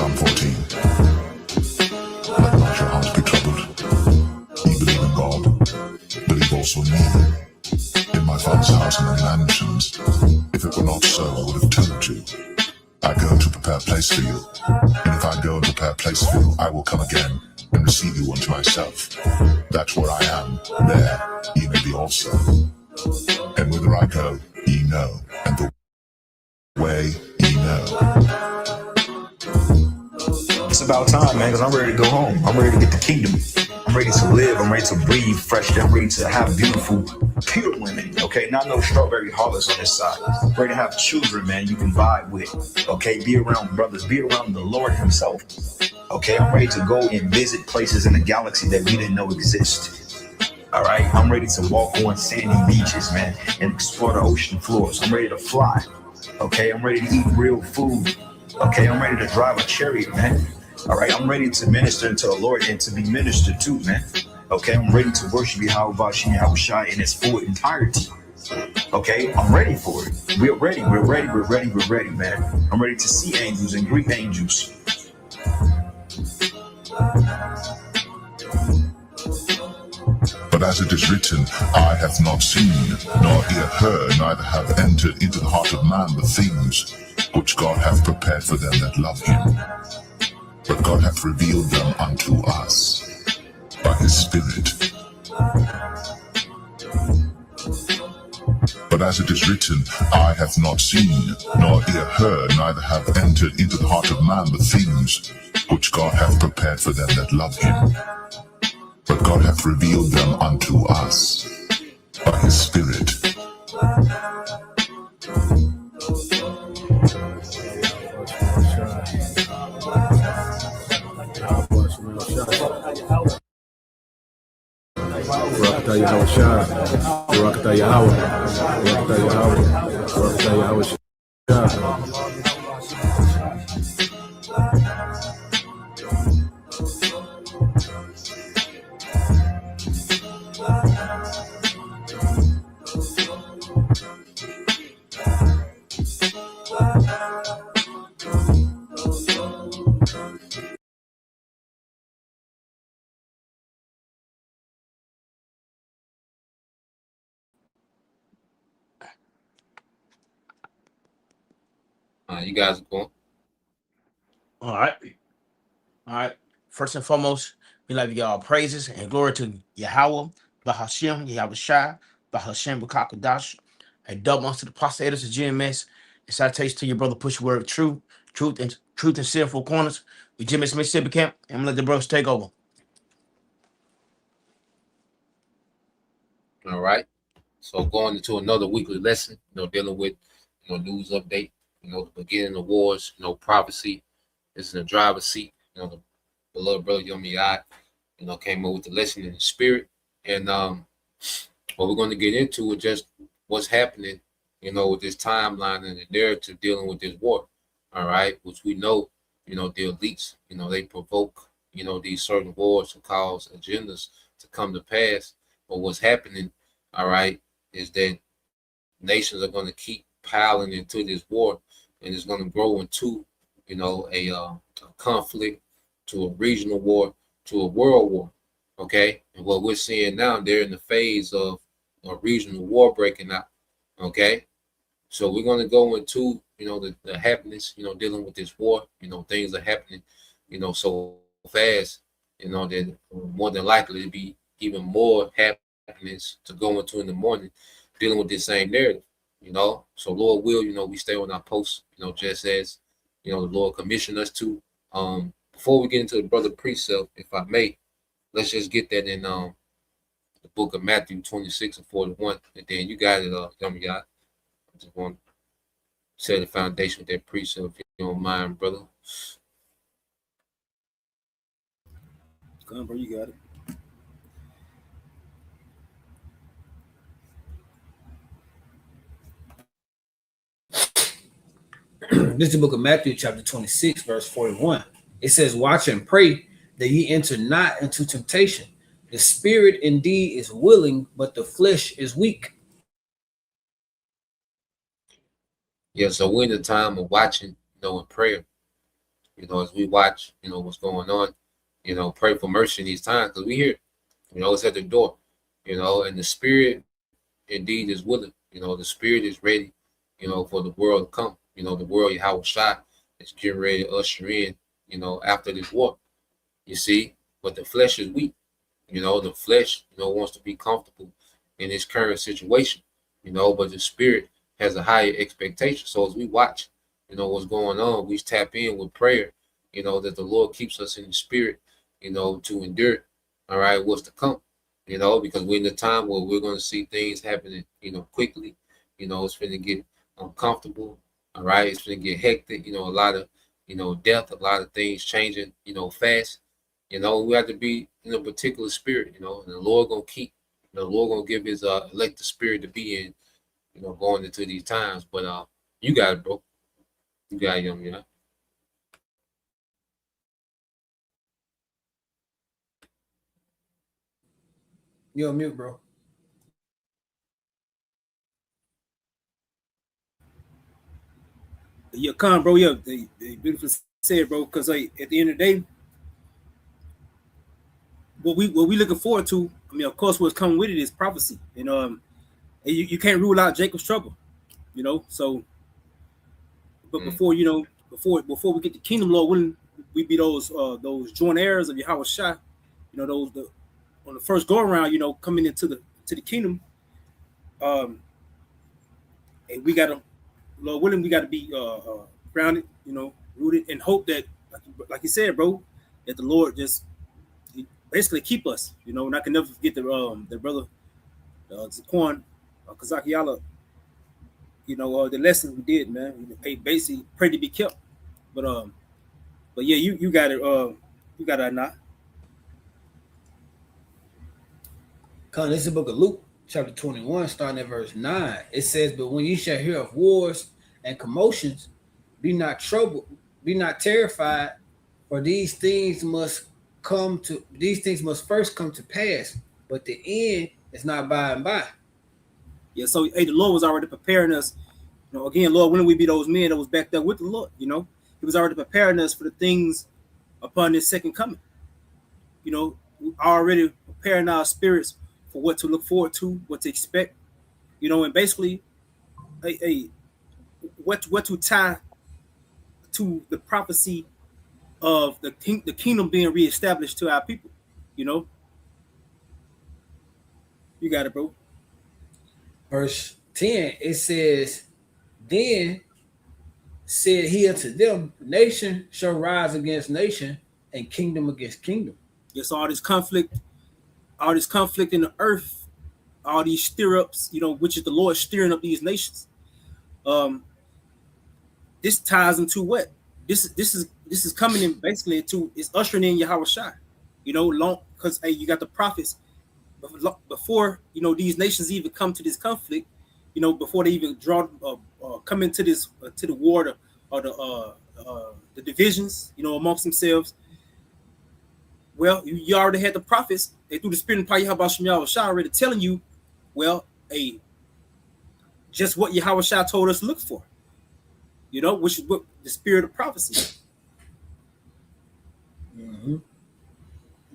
Psalm 14. Let not your heart be troubled. Ye believe in God, believe also in me. In my Father's house are many mansions. If it were not so, I would have told you. I go to prepare a place for you. And if I go and prepare a place for you, I will come again and receive you unto myself, that where I am, there ye may be also. And whither I go, ye know, and the way ye know. It's about time, man, because I'm ready to go home. I'm ready to get the kingdom. I'm ready to live. I'm ready to breathe fresh. I'm ready to have beautiful, pure women, okay? Not no strawberry harlots on this side. I'm ready to have children, man, you can vibe with, okay? Be around brothers. Be around the Lord himself, okay? I'm ready to go and visit places in the galaxy that we didn't know exist. All right? I'm ready to walk on sandy beaches, man, and explore the ocean floors. I'm ready to fly, okay? I'm ready to eat real food, okay? I'm ready to drive a chariot, man. All right, I'm ready to minister to the Lord and to be ministered to, man. Okay, I'm ready to worship Yahweh Shai in its full entirety. Okay, I'm ready for it. We're ready, man. I'm ready to see angels and greet angels. But as it is written, eye hath not seen, nor ear heard, neither have entered into the heart of man the things which God hath prepared for them that love him. But God hath revealed them unto us by his Spirit. But as it is written, eye hath not seen, nor ear heard, neither have entered into the heart of man the things which God hath prepared for them that love him. But God hath revealed them unto us by his Spirit. Barakatah Yahweh Shai, Barakatah Yahweh, Barakatah Yahweh, Barakatah Yahweh Shai. You guys are going. All right. First and foremost, we like to give all praises and glory to Yahweh, Bahashem, Yahweh Shai, Bahashem, Bakakadash, and double unto the prostators of GMS. And salutation to your brother Push Word of Truth and Sinful Corners. We GMS Mississippi Camp, and I'm gonna let the brothers take over. All right. So going into another weekly lesson, dealing with, news update, the beginning of wars, prophecy. This is the driver's seat. The beloved brother Yomi came over with the lesson in the spirit. And what we're going to get into is just what's happening, with this timeline and the narrative dealing with this war. All right, which we know, the elites, they provoke, these certain wars to cause agendas to come to pass. But what's happening, all right, is that nations are going to keep piling into this war, and it's going to grow into, a conflict, to a regional war, to a world war. Okay, and what we're seeing now, they're in the phase of a regional war breaking out. Okay, so we're going to go into, the happenings, dealing with this war. Things are happening, so fast, that more than likely to be even more happenings to go into in the morning, dealing with this same narrative. So Lord will, we stay on our posts, just as, the Lord commissioned us to. Before we get into the brother precept, if I may, let's just get that in the book of Matthew 26 and 41, and then you got it, Yummy God. I just want to set the foundation with that precept, if you don't mind, brother. Come on, bro, you got it. This is the book of Matthew, chapter 26, verse 41. It says, watch and pray that ye enter not into temptation. The spirit indeed is willing, but the flesh is weak. Yeah, so we're in the time of watching, and prayer. you know, as we watch, you know, what's going on, you know, pray for mercy in these times because we hear, you know, it's at the door, you know, and the spirit indeed is willing, you know, the spirit is ready, you know, for the world to come, you know, the world Yahweh Shai is getting ready to usher in, you know, after this war, you see, but the flesh is weak, you know, the flesh, you know, wants to be comfortable in its current situation, you know, but the spirit has a higher expectation. So as we watch, you know, what's going on, we tap in with prayer, you know, that the Lord keeps us in the spirit, you know, to endure, all right, what's to come, you know, because we're in a time where we're going to see things happening, you know, quickly, you know, it's going to get uncomfortable, all right, it's going to get hectic, you know, a lot of, you know, death, a lot of things changing, you know, fast, you know, we have to be in a particular spirit, you know, and the Lord going to keep, the Lord going to give his elected spirit to be in, you know, going into these times, but you got it, bro. You got him, yeah. You're on mute, bro. Yeah, Con, bro. Yeah, they beautifully said, bro. Because like at the end of the day, what we looking forward to, I mean, of course, what's coming with it is prophecy. And you can't rule out Jacob's trouble, you know. So, but before you know, before we get the kingdom, Lord willing, we be those joint heirs of Yahweh Shai, you know, on the first go around, you know, coming into the kingdom. And we gotta, Lord willing, we gotta be grounded, you know, rooted, and hope that, like you said, bro, that the Lord just basically keep us, you know. And I can never forget the brother Zaquan Kazakiala, you know, the lessons we did, man. Basically pray to be kept. But yeah, you got it, you got it now. Con, this is the book of Luke, chapter 21, starting at verse 9. It says, "But when you shall hear of wars and commotions, be not troubled, be not terrified, for these things must first come to pass, but the end is not by and by." Yeah, so hey, the Lord was already preparing us. You know, again, Lord, when we be those men that was backed up with the Lord, you know, He was already preparing us for the things upon His second coming. You know, already preparing our spirits for what to look forward to, what to expect. You know, and basically, what to tie to the prophecy of the kingdom being reestablished to our people. You know, you got it, bro. Verse 10, it says, "Then said he unto them, Nation shall rise against nation, and kingdom against kingdom." Yes, all this conflict in the earth, all these stir-ups, you know, which is the Lord stirring up these nations. This ties into what? This is coming in basically into, it's ushering in Yahweh Shai. You know, long, because hey, you got the prophets before, you know, these nations even come to this conflict, you know, before they even come into this to the war or the divisions, you know, amongst themselves. Well, you already had the prophets. They through the spirit and power Yahweh Yahweh Shai already telling you, well, hey, just what Yahweh Shai told us to look for. You know, which is what the spirit of prophecy. Mm-hmm.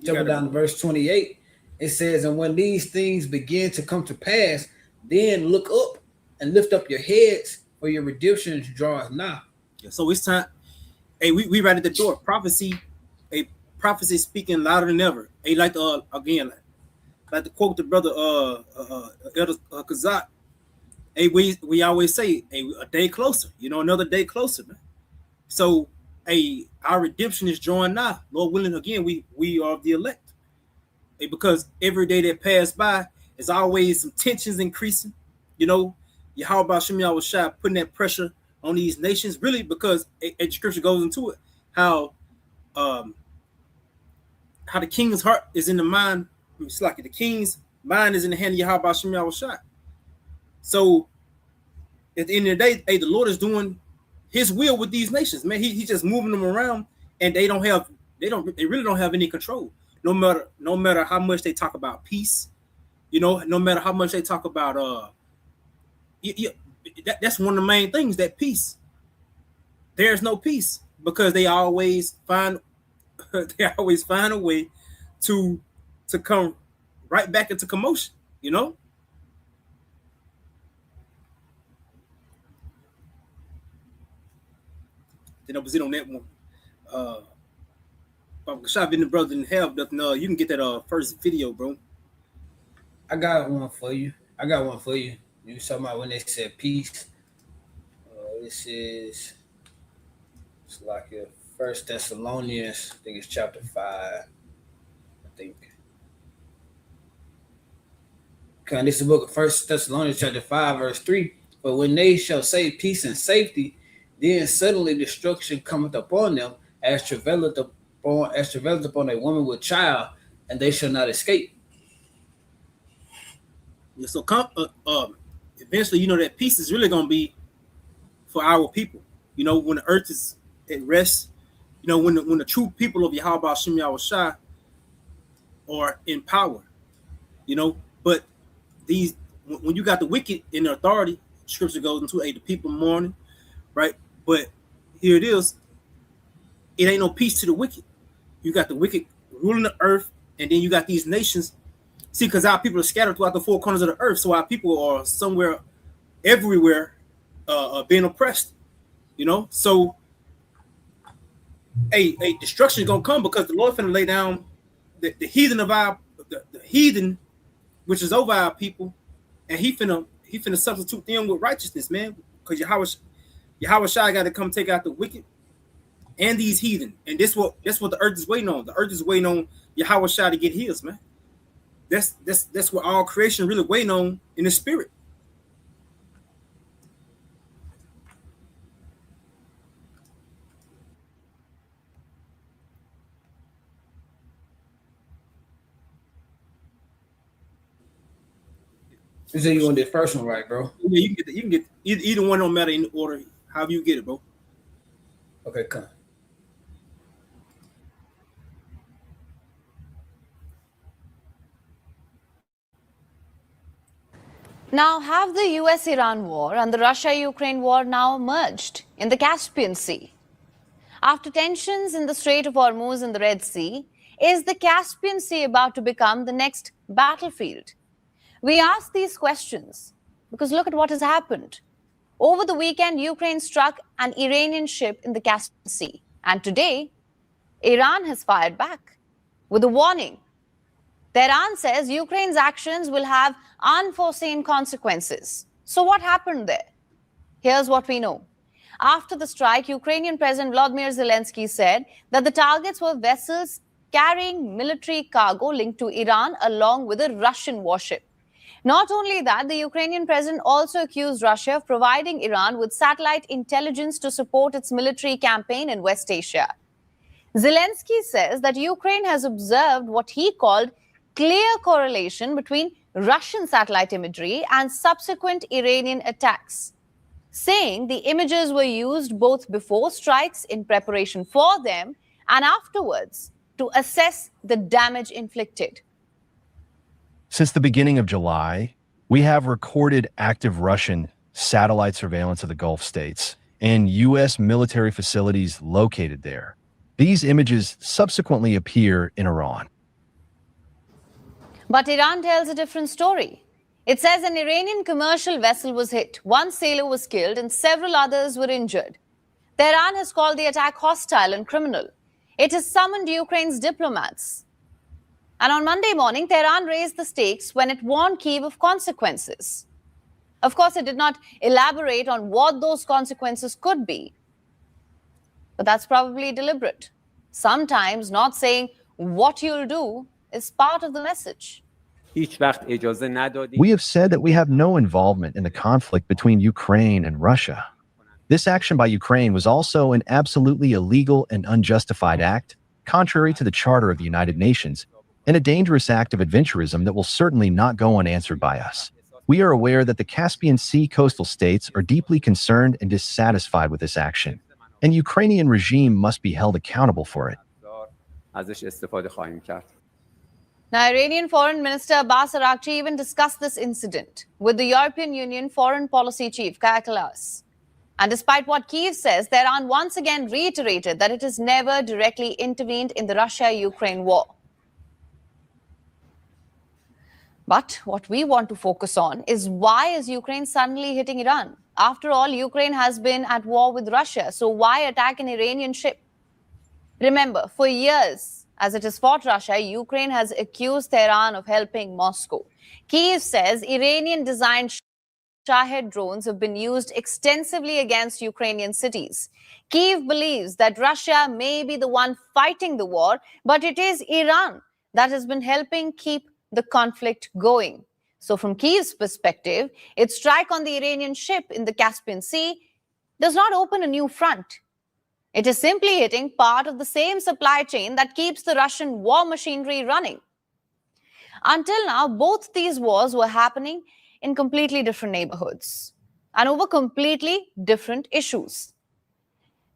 Jumping down to verse 28, it says, "And when these things begin to come to pass, then look up and lift up your heads, for your redemption draweth nigh." Yeah, so it's time. Hey, we right at the door. Prophecy speaking louder than ever. Hey, like again, like to quote the brother Elder Kazak. Hey, we always say, hey, a day closer, you know, another day closer, man. So, hey, our redemption is drawing nigh. Lord willing, again, we are the elect. Hey, because every day that passed by is always some tensions increasing. You know, Yahweh Shem Yahweh Shai putting that pressure on these nations, really, because the scripture goes into it, how the king's heart is in the mind. It's like the king's mind is in the hand of Yahweh Shem Yahweh Shai. So at the end of the day, hey, the Lord is doing His will with these nations, man. He's just moving them around, and they really don't have any control. No matter how much they talk about peace, you know, no matter how much they talk about that's one of the main things, that peace. There's no peace because they always find a way to come right back into commotion, you know. Then I was in on that one. Shot in the brother didn't have nothing. You can get that first video, bro. I got one for you. You talking about when they said peace? This is it's like a First Thessalonians. I think it's chapter 5. I think. Okay, this is the book of First Thessalonians chapter 5, verse 3. But when they shall say peace and safety, then suddenly destruction cometh upon them, as travaileth upon a woman with child, and they shall not escape. Yeah, so eventually, you know, that peace is really gonna be for our people. You know, when the earth is at rest, you know, when the true people of Yahweh Hashem Yahushua are in power, you know. But when you got the wicked in authority, scripture goes into the people mourning, right? But here it is, it ain't no peace to the wicked. You got the wicked ruling the earth, and then you got these nations. See, because our people are scattered throughout the four corners of the earth, so our people are somewhere, everywhere, being oppressed. You know, so a destruction is gonna come because the Lord finna lay down the heathen of the heathen, which is over our people, and he finna substitute them with righteousness, man. Because Yahweh Shai got to come take out the wicked and these heathen, and that's what the earth is waiting on. The earth is waiting on Yahweh Shai to get his, man. That's what all creation really waiting on in the spirit. You say you want the first one right, bro? Yeah, you can get either one, don't matter in order. However you get it, bro. Okay, come. Now, have the US-Iran war and the Russia-Ukraine war now merged in the Caspian Sea? After tensions in the Strait of Hormuz and the Red Sea, is the Caspian Sea about to become the next battlefield? We ask these questions because look at what has happened. Over the weekend, Ukraine struck an Iranian ship in the Caspian Sea. And today, Iran has fired back with a warning. Tehran says Ukraine's actions will have unforeseen consequences. So what happened there? Here's what we know. After the strike, Ukrainian President Volodymyr Zelensky said that the targets were vessels carrying military cargo linked to Iran along with a Russian warship. Not only that, the Ukrainian president also accused Russia of providing Iran with satellite intelligence to support its military campaign in West Asia. Zelensky says that Ukraine has observed what he called clear correlation between Russian satellite imagery and subsequent Iranian attacks, saying the images were used both before strikes in preparation for them and afterwards to assess the damage inflicted. Since the beginning of July, we have recorded active Russian satellite surveillance of the Gulf states and U.S. military facilities located there. These images subsequently appear in Iran. But Iran tells a different story. It says an Iranian commercial vessel was hit, one sailor was killed, and several others were injured. Tehran has called the attack hostile and criminal. It has summoned Ukraine's diplomats. And on Monday morning, Tehran raised the stakes when it warned Kyiv of consequences. Of course, it did not elaborate on what those consequences could be. But that's probably deliberate. Sometimes not saying what you'll do is part of the message. We have said that we have no involvement in the conflict between Ukraine and Russia. This action by Ukraine was also an absolutely illegal and unjustified act, contrary to the Charter of the United Nations, and a dangerous act of adventurism that will certainly not go unanswered by us. We are aware that the Caspian Sea coastal states are deeply concerned and dissatisfied with this action, and the Ukrainian regime must be held accountable for it. Now, Iranian Foreign Minister Abbas Araghchi even discussed this incident with the European Union Foreign Policy Chief Kaja Kallas. And despite what Kyiv says, Tehran once again reiterated that it has never directly intervened in the Russia-Ukraine war. But what we want to focus on is why is Ukraine suddenly hitting Iran? After all, Ukraine has been at war with Russia, so why attack an Iranian ship? Remember, for years, as it has fought Russia, Ukraine has accused Tehran of helping Moscow. Kyiv says Iranian-designed Shahed drones have been used extensively against Ukrainian cities. Kyiv believes that Russia may be the one fighting the war, but it is Iran that has been helping keep the conflict going. So from Kyiv's perspective, its strike on the Iranian ship in the Caspian Sea does not open a new front. It is simply hitting part of the same supply chain that keeps the Russian war machinery running. Until now, both these wars were happening in completely different neighborhoods and over completely different issues.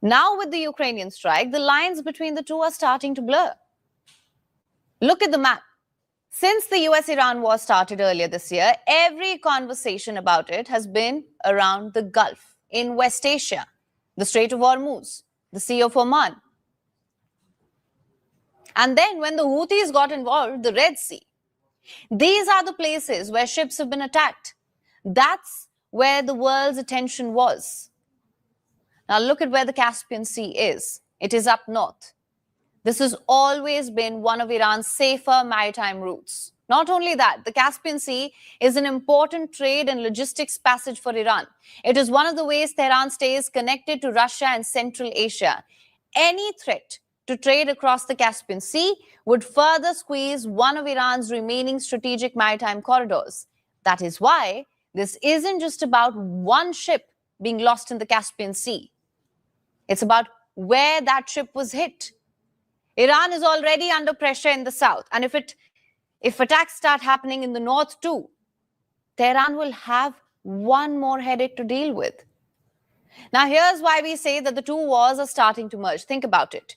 Now with the Ukrainian strike, the lines between the two are starting to blur. Look at the map. Since the US-Iran war started earlier this year, every conversation about it has been around the Gulf, in West Asia, the Strait of Hormuz, the Sea of Oman. And then when the Houthis got involved, the Red Sea. These are the places where ships have been attacked. That's where the world's attention was. Now look at where the Caspian Sea is. It is up north. This has always been one of Iran's safer maritime routes. Not only that, the Caspian Sea is an important trade and logistics passage for Iran. It is one of the ways Tehran stays connected to Russia and Central Asia. Any threat to trade across the Caspian Sea would further squeeze one of Iran's remaining strategic maritime corridors. That is why this isn't just about one ship being lost in the Caspian Sea. It's about where that ship was hit. Iran is already under pressure in the south, and if attacks start happening in the north too, Tehran will have one more headache to deal with. Now here's why we say that the two wars are starting to merge. Think about it.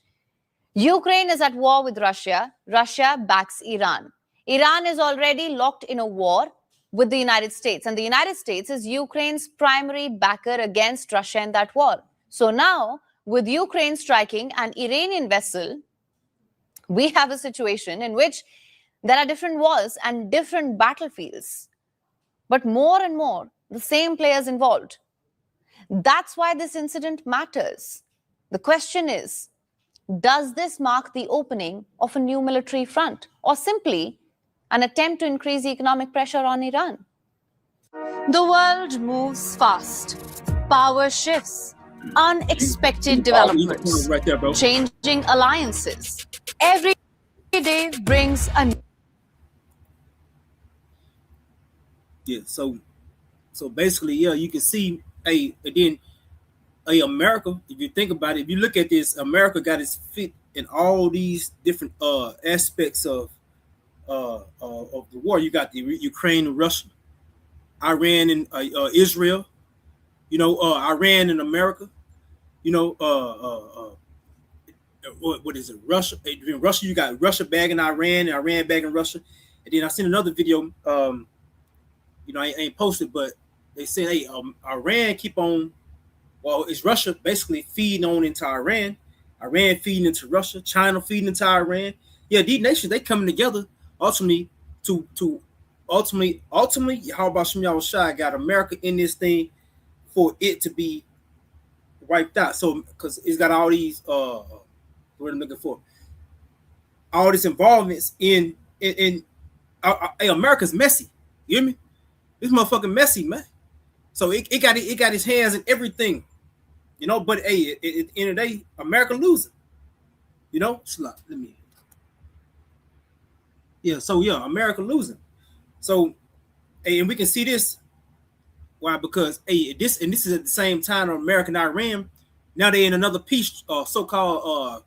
Ukraine is at war with Russia. Russia backs Iran. Iran is already locked in a war with the United States, and the United States is Ukraine's primary backer against Russia in that war. So now, with Ukraine striking an Iranian vessel, we have a situation in which there are different wars and different battlefields, but more and more the same players involved. That's why this incident matters. The question is, does this mark the opening of a new military front or simply an attempt to increase economic pressure on Iran? The world moves fast. Power shifts. Unexpected developments. Right there, bro. Changing alliances. Every day brings a Yeah, so basically, yeah, you can see America, if you think about it, if you look at this, America got its feet in all these different aspects of the war. You got the Ukraine and Russia, Iran and Israel, Iran and America, what is it? Russia. In Russia, you got Russia bagging Iran and Iran bagging Russia. And then I seen another video, I ain't posted, but they said, hey, Iran keep on, well, it's Russia basically feeding on into Iran, Iran feeding into Russia, China feeding into Iran. Yeah, these nations, they coming together ultimately to ultimately, how about Shem Yahushua got America in this thing for it to be wiped out. So, because it's got all these, what I'm looking for, all these involvements in America's messy. You hear me? This motherfucking messy, man. So it got its hands in everything, But hey, at the end of the day, America losing. America losing. So, hey, and we can see this. Why? Because this is at the same time of America and Iran. Now they in another peace, so-called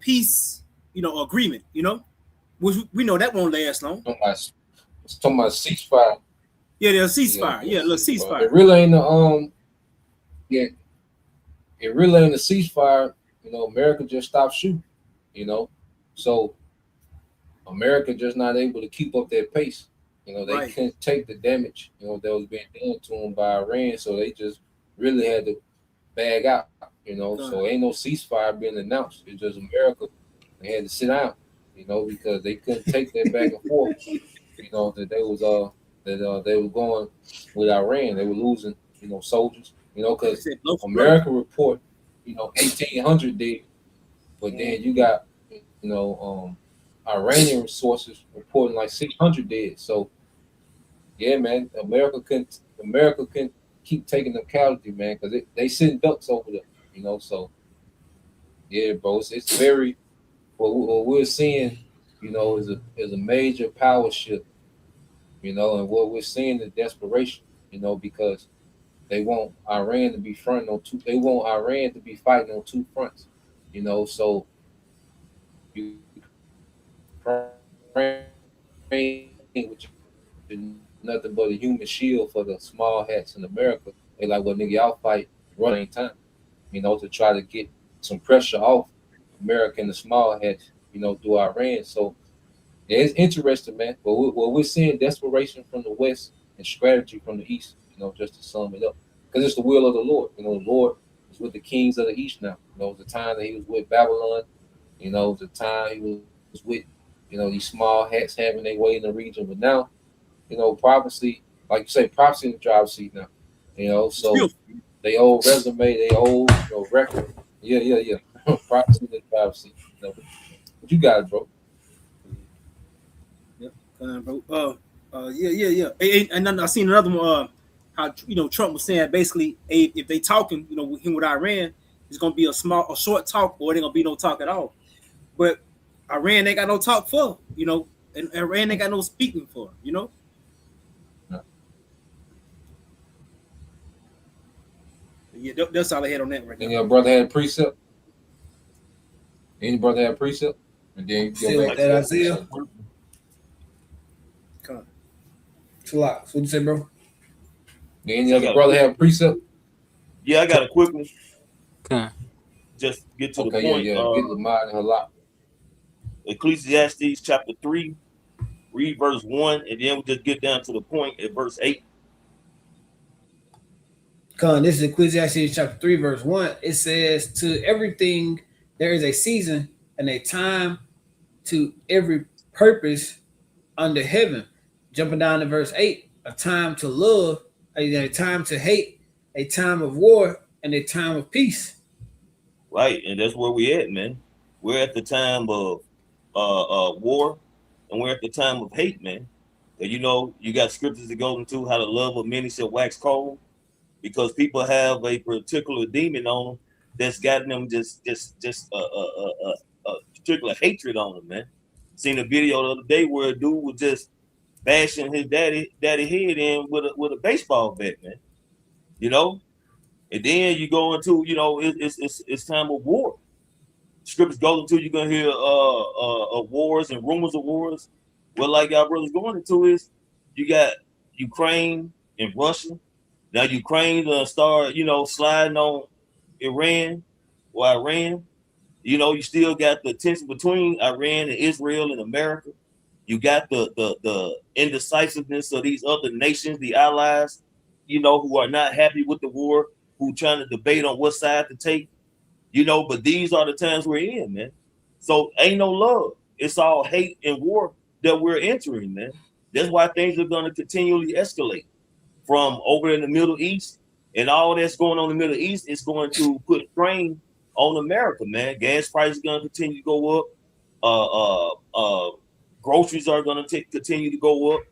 peace, agreement. Which we know that won't last long. It's talking about ceasefire. Yeah, there's a ceasefire. Yeah, a little ceasefire. It really ain't it really ain't a ceasefire. America just stopped shooting. So America just not able to keep up their pace. They Right. couldn't take the damage, that was being done to them by Iran. So they just really had to bag out, you know. So ain't no ceasefire being announced. It's just America. They had to sit down, you know, because they couldn't take that back and forth. You know that they was they were going with Iran. They were losing, you know, soldiers. You know, because America report, you know, 1,800 dead, but then you got, you know, Iranian sources reporting like 600 dead. So yeah, man, America couldn't keep taking them casualty, man, because they send ducks over there, you know. So yeah, bro, it's very what we're seeing, you know, is a major power shift, you know, and what we're seeing is desperation, you know, because they want Iran to be fighting on two fronts, you know. So Ukraine, which is nothing but a human shield for the small hats in America, they like, well, nigga, y'all fight running time, you know, to try to get some pressure off America and the small hats, you know, through Iran. So yeah, it's interesting, man. But we're seeing desperation from the West and strategy from the East, you know, just to sum it up. Because it's the will of the Lord. You know, the Lord is with the kings of the East now. You know, it was the time that he was with Babylon. You know, it was the time he was with, you know, these small hats having their way in the region. But now, you know, prophecy, like you say, prophecy in the driver's seat now. You know, so they old resume, they old, you know, record. Yeah. Prophecy in the driver's seat. You know, but you got it, bro. Bro. Yeah. And then I seen another one. How, you know, Trump was saying basically, if they talking, you know, with him with Iran, it's gonna be a short talk, or there gonna be no talk at all. But Iran ain't got no talk for, you know, and Iran ain't got no speaking for, you know. Yeah, that's all I had on that right now. And your brother had a precept. Any brother had a precept, and then you go back to that Isaiah. Chillax. What'd you say, bro? Any other brother have a precept? Yeah, I got a quick one. Okay. Just get to the Okay, point. yeah. Get the mind and a lot. Ecclesiastes chapter 3, read verse 1, and then we'll just get down to the point at verse 8. This is Ecclesiastes chapter 3, verse 1. It says, to everything there is a season and a time to every purpose under heaven. Jumping down to verse 8, a time to love, a time to hate, a time of war, and a time of peace. Right, and that's where we at, man. We're at the time of war, and we're at the time of hate, man. And you know, you got scriptures that go into how the love of many shall wax cold, because people have a particular demon on them that's gotten them just a particular hatred on them, man. Seen a video the other day where a dude was just bashing his daddy head in with a baseball bat, man. You know, and then you go into, you know, it's time of war. Scriptures goes into, you're gonna hear wars and rumors of wars. Well, like our brothers going into is, you got Ukraine and Russia. Now Ukraine start, you know, sliding on Iran. You know, you still got the tension between Iran and Israel and America. You got the indecisiveness of these other nations, the allies, you know, who are not happy with the war, who trying to debate on what side to take, you know. But these are the times we're in, man. So ain't no love. It's all hate and war that we're entering, man. That's why things are going to continually escalate from over in the Middle East, and all that's going on in the Middle East is going to put strain on America, man. Gas prices are going to continue to go up. Groceries are going to continue to go up.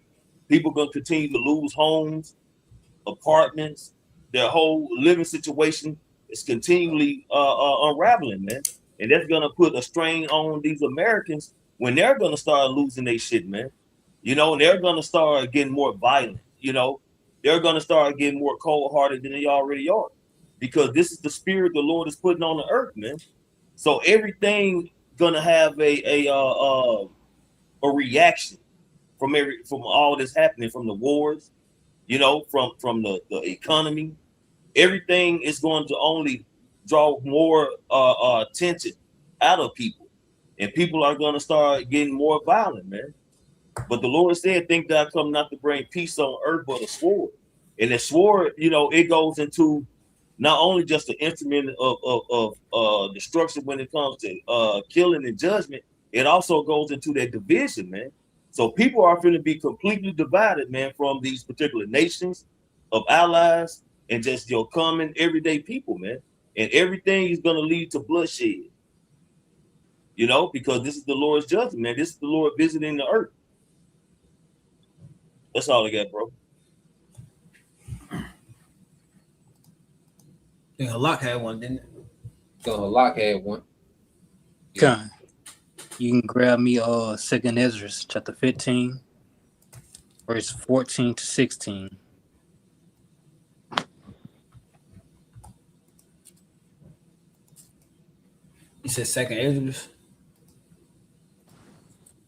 People are going to continue to lose homes, apartments. Their whole living situation is continually unraveling, man. And that's going to put a strain on these Americans when they're going to start losing their shit, man. You know, and they're going to start getting more violent, you know. They're going to start getting more cold-hearted than they already are, because this is the spirit the Lord is putting on the earth, man. So everything going to have a reaction from all this happening, from the wars, you know, from the economy. Everything is going to only draw more attention out of people, and people are going to start getting more violent, man. But the Lord said, think that I come not to bring peace on earth, but a sword. And the sword, you know, it goes into not only just an instrument of destruction when it comes to killing and judgment, it also goes into that division, man. So people are going to be completely divided, man, from these particular nations of allies and just your common everyday people, man. And everything is going to lead to bloodshed, you know, because this is the Lord's judgment, man. This is the Lord visiting the earth. That's all I got, bro. I think Halak had one, didn't it? So Halak had one. Con, you can grab me 2nd Ezra chapter 15, verse 14 to 16. You said 2nd Ezra?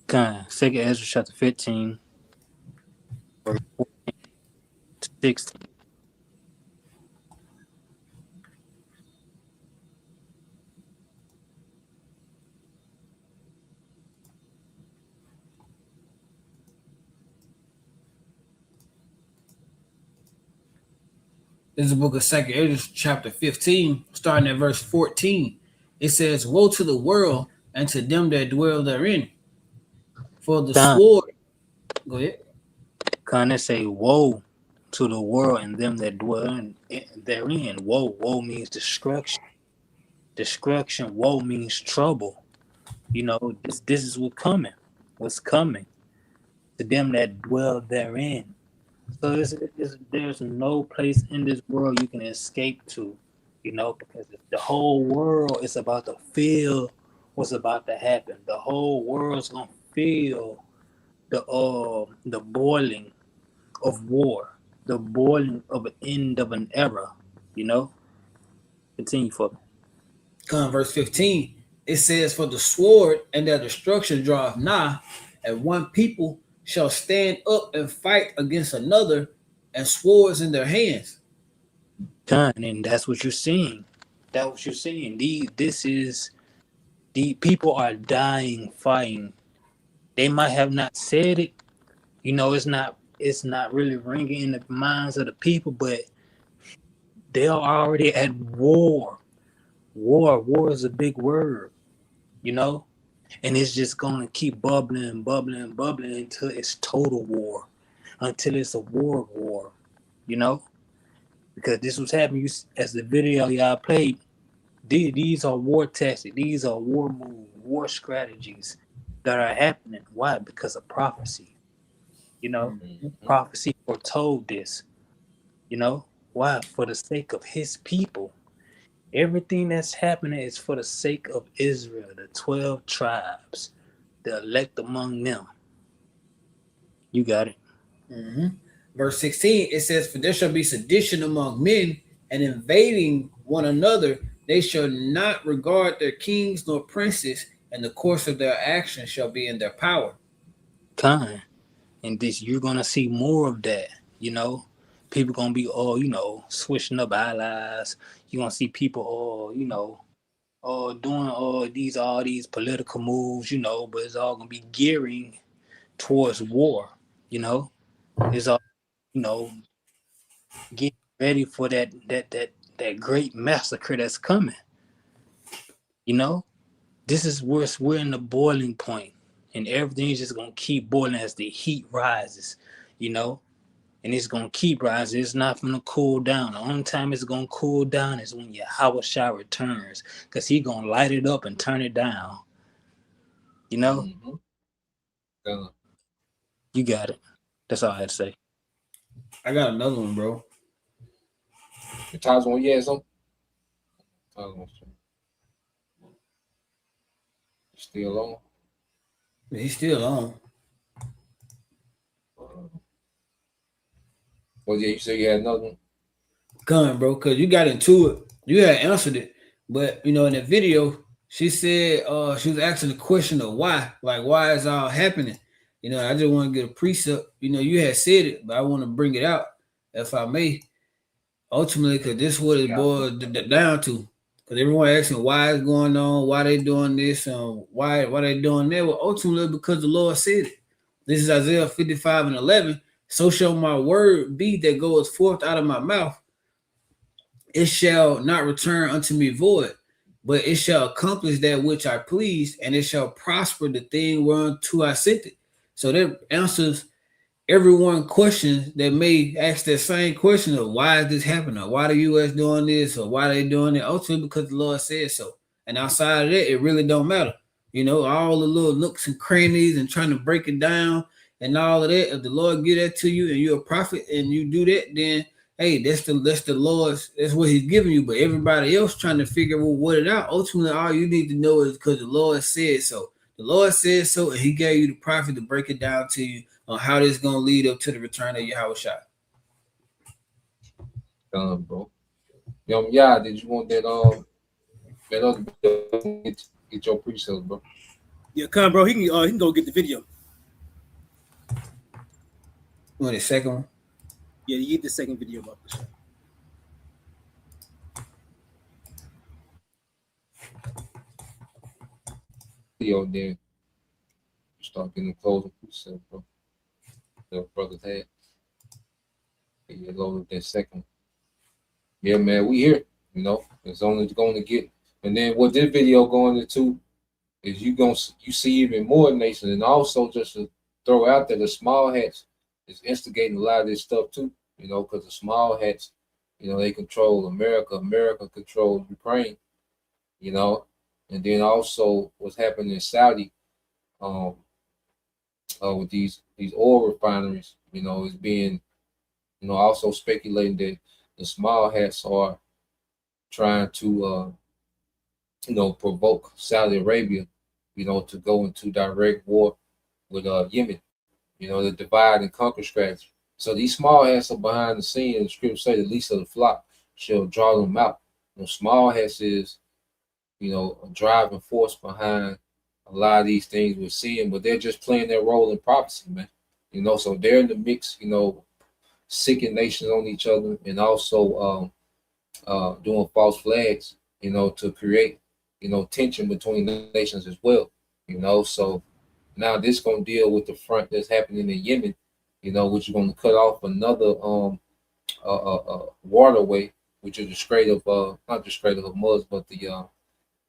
Con, 2nd Ezra chapter 15, verse 14 to 16. This is the book of 2nd Ezra, chapter 15, starting at verse 14. It says, "Woe to the world and to them that dwell therein. For the Con, sword," go ahead. Con, it say, woe to the world and them that dwell therein. Woe means destruction. Destruction, woe means trouble. You know, this is what's coming to them that dwell therein. So there's no place in this world you can escape to, you know, because the whole world is about to feel what's about to happen. The whole world's gonna feel the boiling of war, the boiling of an end of an era, you know. Continue for me. Verse 15, it says, "For the sword and their destruction draweth nigh, and one people shall stand up and fight against another, and swords in their hands." And that's what you're seeing. That's what you're seeing. The people are dying fighting. They might have not said it, you know, it's not really ringing in the minds of the people, but they are already at war. War is a big word, you know, and it's just gonna keep bubbling until it's total war, until it's a war, you know, because this was happening. As the video y'all played, these are war tactics, these are war moves, war strategies that are happening. Why? Because of prophecy, you know. Prophecy foretold this, you know. Why? For the sake of his people. Everything that's happening is for the sake of Israel, the 12 tribes, the elect among them. You got it. Verse 16, it says, "For there shall be sedition among men, and invading one another. They shall not regard their kings nor princes, and the course of their actions shall be in their power." Kind. And this, you're gonna see more of that, you know. People gonna be all, you know, switching up allies. You're gonna see people all, you know, doing all these political moves, you know, but it's all gonna be gearing towards war, you know. It's all, you know, get ready for that great massacre that's coming. You know, this is where we're in the boiling point, and everything's just gonna keep boiling as the heat rises, you know. And it's gonna keep rising. It's not gonna cool down. The only time it's gonna cool down is when Yahushua returns, because he's gonna light it up and turn it down. You know? You got it. That's all I had to say. I got another one, bro. The times when you had some. Still on. He's still on. Well, yeah, you said you had another one. Gun, bro, because you got into it. You had answered it. But, you know, in the video, she said she was asking the question of why. Like, why is all happening? You know, I just want to get a precept. You know, you had said it, but I want to bring it out, if I may. Ultimately, because this is what it boils down to. Because everyone asking why it's going on, why they doing this, and why they doing that. Well, ultimately, because the Lord said it. This is Isaiah 55:11. "So shall my word be that goeth forth out of my mouth. it shall not return unto me void, but it shall accomplish that which I please, and it shall prosper the thing whereunto I sent it. So that answers everyone questions that may ask that same question of why is this happening, or why the U.S. doing this, or why they doing it. Ultimately, because the Lord said so. And outside of that, it really don't matter. You know, all the little nooks and crannies and trying to break it down and all of that. If the Lord give that to you and you're a prophet and you do that, then hey, that's the Lord's, that's what He's giving you. But everybody else trying to figure what it out. Ultimately, all you need to know is because the Lord said so. The Lord said so, and He gave you the prophet to break it down to you on how this is gonna lead up to the return of Yahweh Shai. Bro. Yeah, did you want that that other video? Get your pre-sales, bro. Yeah, come, bro. He can go get the video. You want the second one? Yeah, you get the second video about the show. Video, then you start getting the closing pre-sales, bro. The brothers had. You load up that second. Yeah, man, we here. You know, it's only going to get. And then what this video going into is you see even more nations, and also just to throw out there, the small hats is instigating a lot of this stuff too. You know, because the small hats, you know, they control America. America controls Ukraine. You know, and then also what's happening in Saudi, with these oil refineries. You know, is being, you know, also speculating that the small hats are trying to, you know, provoke Saudi Arabia, you know, to go into direct war with Yemen, you know, the divide and conquer strategy. So these small hats are behind the scene, and the scripture say the least of the flock shall draw them out. You know, small hats is, you know, a driving force behind a lot of these things we're seeing, but they're just playing their role in prophecy, man. You know, so they're in the mix, you know, sicking nations on each other, and also doing false flags, you know, to create, you know, tension between the nations as well. You know, so now this gonna deal with the front that's happening in Yemen, you know, which is gonna cut off another waterway, which is the Strait of not the Strait of Hormuz, but the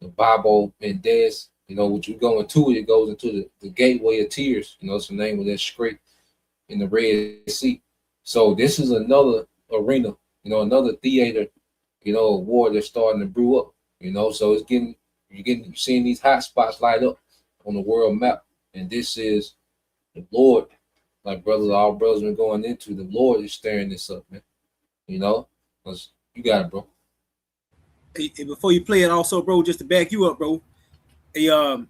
Bab el-Mandeb, you know, which we go into it goes into the Gateway of Tears, you know, it's the name of that strait in the Red Sea. So this is another arena, you know, another theater, you know, war that's starting to brew up, you know. So it's you're seeing these hot spots light up on the world map. And this is the Lord, like our brothers been going into, the Lord is stirring this up, man. You know, because you got it, bro. Hey, before you play it, also, bro, just to back you up, bro. I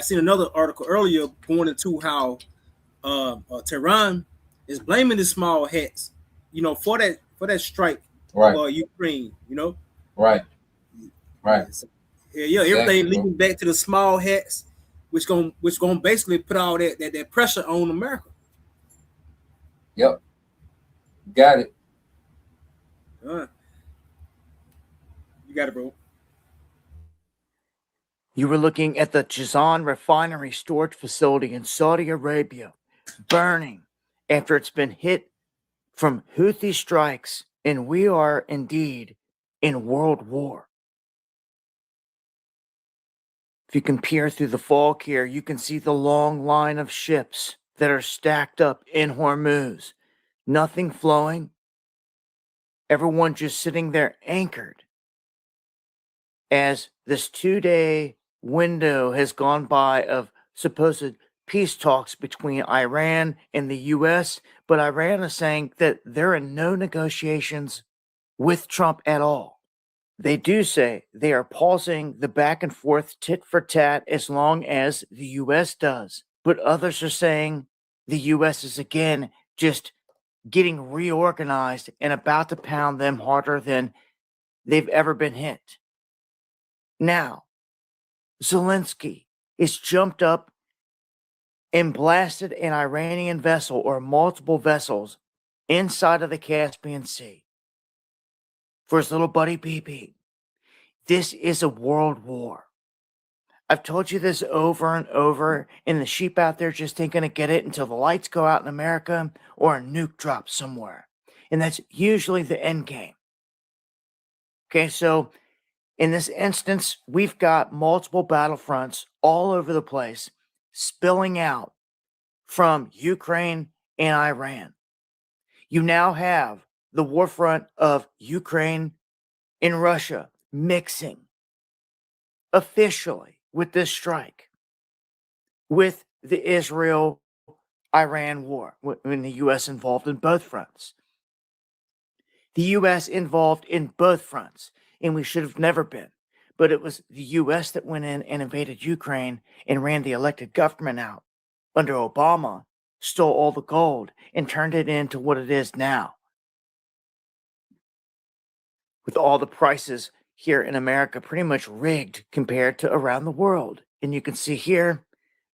seen another article earlier going into how Tehran is blaming the small hats, you know, for that strike for Ukraine, you know. Right. So, everything leading back to the small hats, which gonna basically put all that pressure on America. Yep. Got it. You got it, bro. You were looking at the Jazan refinery storage facility in Saudi Arabia burning after it's been hit from Houthi strikes, and we are indeed in world war. If you can peer through the fog here, you can see the long line of ships that are stacked up in Hormuz. Nothing flowing. Everyone just sitting there anchored as this 2-day window has gone by of supposed peace talks between Iran and the U.S., but Iran is saying that there are no negotiations with Trump at all. They do say they are pausing the back and forth tit for tat as long as the U.S. does, but others are saying the U.S. is again just getting reorganized and about to pound them harder than they've ever been hit. Now, Zelensky is jumped up and blasted an Iranian vessel or multiple vessels inside of the Caspian Sea for his little buddy BB. This is a world war. I've told you this over and over, and the sheep out there just ain't going to get it until the lights go out in America or a nuke drops somewhere. And that's usually the end game. Okay, so in this instance, we've got multiple battlefronts all over the place spilling out from Ukraine and Iran. You now have the war front of Ukraine and Russia mixing officially with this strike with the Israel Iran war, when the U.S. involved in both fronts. The U.S. involved in both fronts, and we should have never been. But it was the U.S. that went in and invaded Ukraine and ran the elected government out under Obama, stole all the gold, and turned it into what it is now. With all the prices here in America pretty much rigged compared to around the world. And you can see here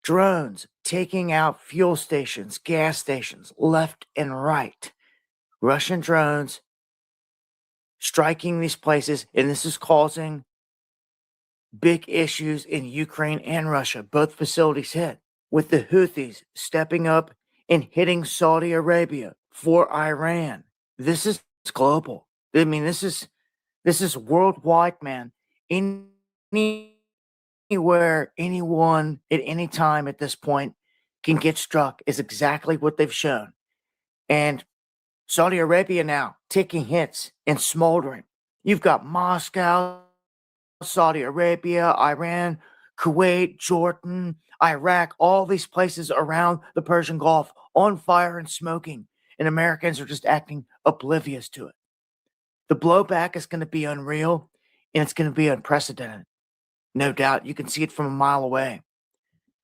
drones taking out fuel stations, gas stations, left and right. Russian drones striking these places, and this is causing big issues in Ukraine and Russia. Both facilities hit, with the Houthis stepping up and hitting Saudi Arabia for Iran. This is global. I mean, this is worldwide, man. Anywhere, anyone, at any time at this point can get struck is exactly what they've shown. And Saudi Arabia now taking hits and smoldering. You've got Moscow, Saudi Arabia, Iran, Kuwait, Jordan, Iraq, all these places around the Persian Gulf on fire and smoking. And Americans are just acting oblivious to it. The blowback is going to be unreal, and it's going to be unprecedented. No doubt. You can see it from a mile away.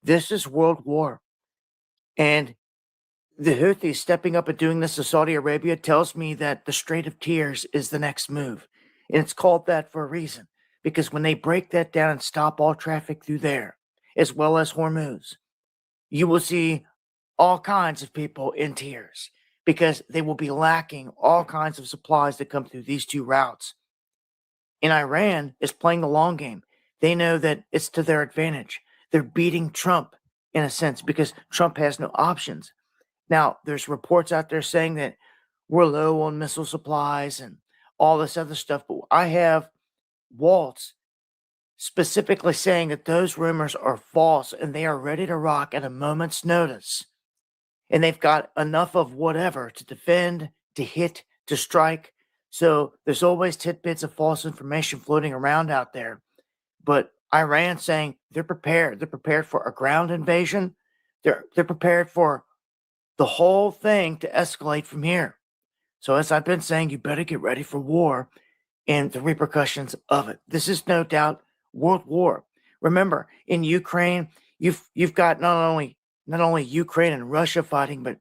This is world war. And the Houthis stepping up and doing this to Saudi Arabia tells me that the Strait of Tears is the next move. And it's called that for a reason. Because when they break that down and stop all traffic through there, as well as Hormuz, you will see all kinds of people in tears. Because they will be lacking all kinds of supplies that come through these two routes. And Iran is playing the long game. They know that it's to their advantage. They're beating Trump in a sense because Trump has no options. Now, there's reports out there saying that we're low on missile supplies and all this other stuff, but I have Waltz specifically saying that those rumors are false and they are ready to rock at a moment's notice. And they've got enough of whatever to defend, to hit, to strike. So there's always tidbits of false information floating around out there. But Iran saying they're prepared. They're prepared for a ground invasion. They're prepared for the whole thing to escalate from here. So as I've been saying, you better get ready for war and the repercussions of it. This is no doubt world war. Remember, in Ukraine, you've got not only Ukraine and Russia fighting, but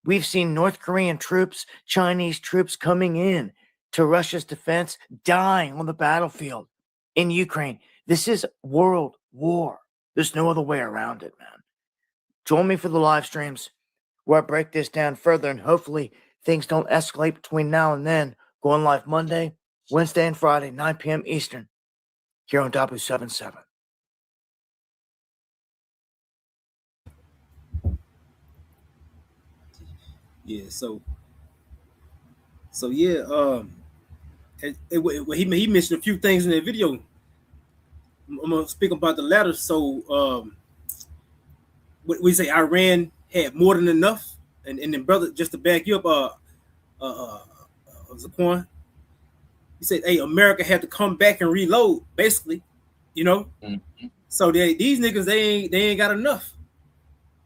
we've seen North Korean troops, Chinese troops coming in to Russia's defense, dying on the battlefield in Ukraine. This is world war. There's no other way around it, man. Join me for the live streams where I break this down further, and hopefully things don't escalate between now and then. Going live Monday, Wednesday, and Friday, 9 p.m. Eastern, here on W77. Yeah, so yeah, he mentioned a few things in that video. I'm gonna speak about the latter. So we say Iran had more than enough, and then brother, just to back you up, Zaquan, he said, hey, America had to come back and reload, basically, you know. Mm-hmm. So these niggas they ain't got enough.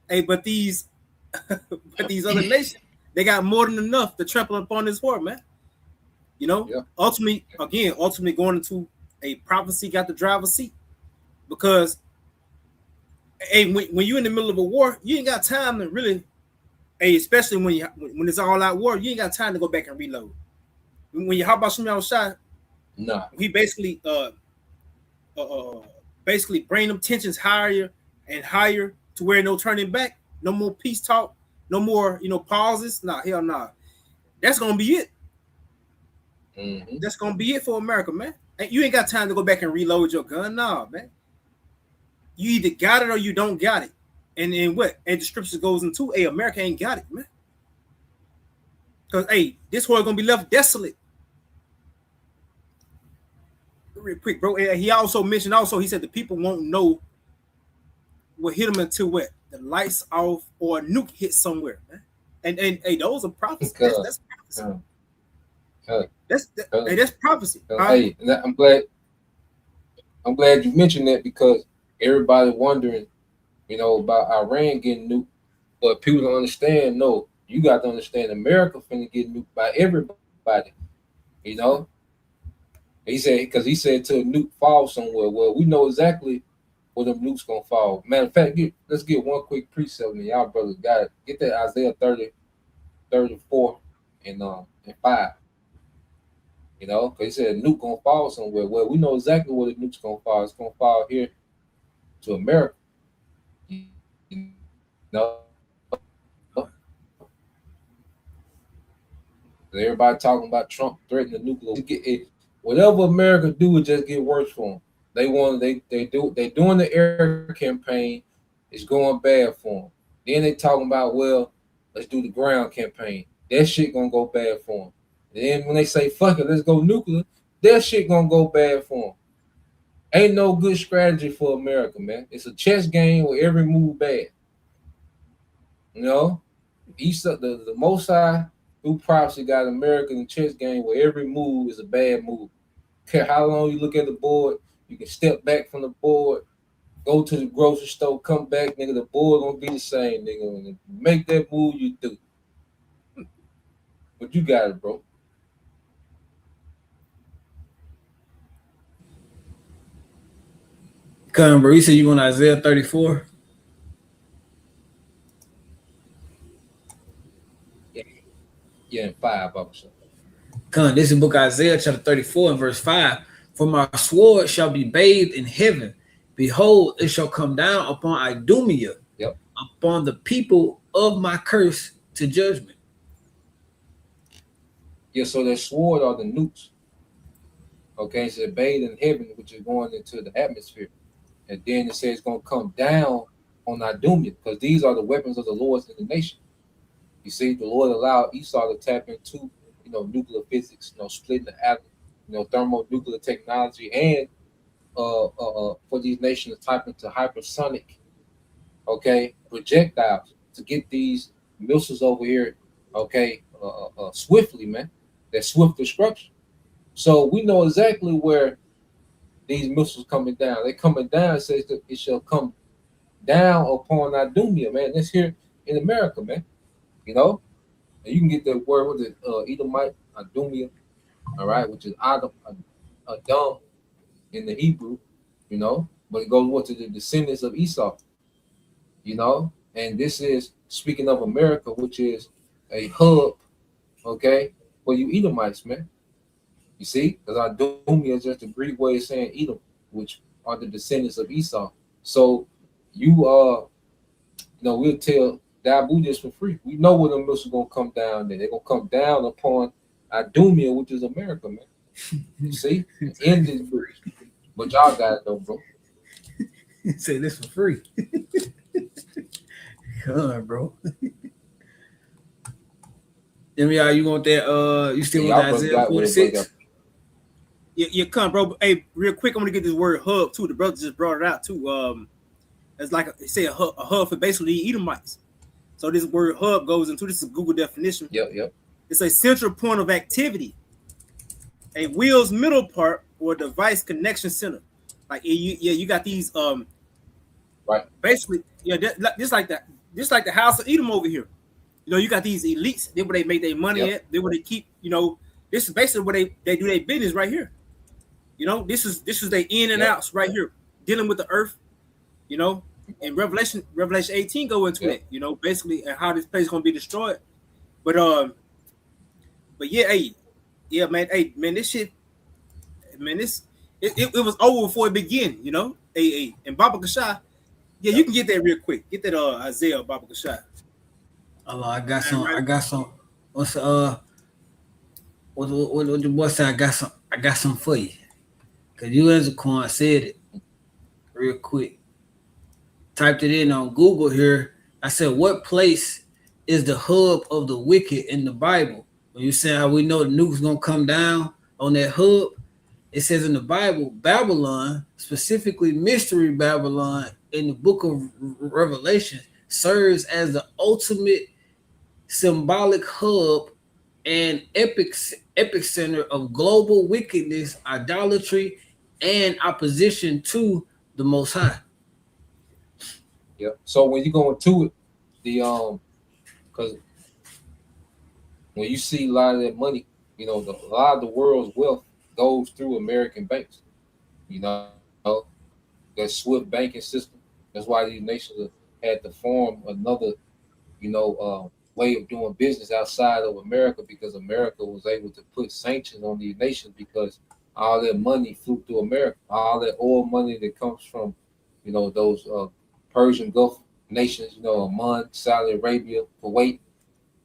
Hey, but these other nations, they got more than enough to trample upon this war, man. You know, yeah. Ultimately going into a prophecy got the driver's seat, because hey, when you're in the middle of a war, you ain't got time to really, hey, especially when it's all out war, you ain't got time to go back and reload. When you hop out from outside, no, we basically bring them tensions higher and higher to where no turning back, no more peace talk, no more pauses. Nah, hell nah. That's gonna be it. Mm-hmm. That's gonna be it for America, man. You ain't got time to go back and reload your gun, nah, man. You either got it or you don't got it. And then what? And the scripture goes into, hey, America ain't got it, man. Because hey, this world gonna be left desolate. real quick, bro. And he also mentioned he said the people won't know what hit them until what the lights off or a nuke hit somewhere, man. And hey, those are prophecies. That's prophecy. That's prophecy. Hey, I'm glad you mentioned that because everybody wondering, about Iran getting nuked, but people don't understand. No, you got to understand, America finna get nuked by everybody. He said till a nuke falls somewhere. Well, we know exactly where them nukes gonna fall. Matter of fact, let's get one quick precept, and y'all brothers got it. Get that Isaiah 30, 34, and 5. Because he said a nuke gonna fall somewhere. Well, we know exactly where the nuke's gonna fall. It's gonna fall here to America. Everybody talking about Trump threatening the nuclear. Whatever America do, it just get worse for them. They doing the air campaign. It's going bad for them. Then they talking about, well, let's do the ground campaign. That shit gonna go bad for them. Then when they say fuck it, let's go nuclear, that shit gonna go bad for them. Ain't no good strategy for America, man. It's a chess game with every move bad. The Most High through prophecy got America in the chess game where every move is a bad move. Care how long you look at the board, you can step back from the board, go to the grocery store, come back, nigga. The board gonna be the same, nigga. When you make that move, you do. But you got it, bro. Come, bro. You said you want Isaiah 34? Yeah, 5 obviously. Come, this is book Isaiah chapter 34 and verse 5. For my sword shall be bathed in heaven. Behold, it shall come down upon Idumea, upon the people of my curse to judgment. Yeah, so that sword are the nukes. Okay, so bathed in heaven, which is going into the atmosphere. And then it says it's going to come down on Idumea, because these are the weapons of the Lord's in the nation. You see, the Lord allowed Esau to tap into, nuclear physics, splitting the atom, thermonuclear technology, and for these nations to tap into hypersonic, projectiles to get these missiles over here, swiftly, man. That swift destruction. So we know exactly where these missiles coming down. They coming down. It says that it shall come down upon Idumea, man. That's here in America, man. And you can get that word with it, Edomite, Idumea, all right, which is Adam in the Hebrew, but it goes to the descendants of Esau, and this is speaking of America, which is a hub, for you Edomites, man. You see, because Idumea is just a Greek way of saying Edom, which are the descendants of Esau. So we'll tell Dabu this for free. We know where the missiles gonna come down there. They're gonna come down upon Idumea, which is America, man. You see? End is free. But y'all got it though, bro. Say this for free. Come on, bro. You want that? You still want that Isaiah 46? Yeah, come, bro. Hey, real quick, I'm gonna get this word hub too. The brother just brought it out too. It's like a hub for basically Edomites. So this word hub goes into, this is a Google definition. Yep. It's a central point of activity, a wheel's middle part or device connection center. Like you got these right. Basically, just like the house of Edom over here. You got these elites. They're where they make their money at. They're where they keep. This is basically where they do their business right here. This is their in and outs right here, dealing with the earth. And Revelation 18 go into that. Basically, and how this place is gonna be destroyed. But yeah, man, this shit, man, it was over before it began. And Baba Kashai, you can get that real quick. Get that Isaiah Baba Kashai. I got some. What's what the boy said? I got some for you. Cause you as a coin said it real quick. Typed it in on Google here. I said, what place is the hub of the wicked in the Bible? When you say how we know the nuke's gonna come down on that hub, It says in the Bible, Babylon, specifically Mystery Babylon, in the book of Revelation, serves as the ultimate symbolic hub and epicenter of global wickedness, idolatry, and opposition to the Most High. Yep. So when you go into it, because when you see a lot of that money, you know, a lot of the world's wealth goes through American banks. You know, that SWIFT banking system. That's why these nations had to form another, way of doing business outside of America, because America was able to put sanctions on these nations because all that money flew through America. All that oil money that comes from, those Persian Gulf nations, Oman, Saudi Arabia, Kuwait,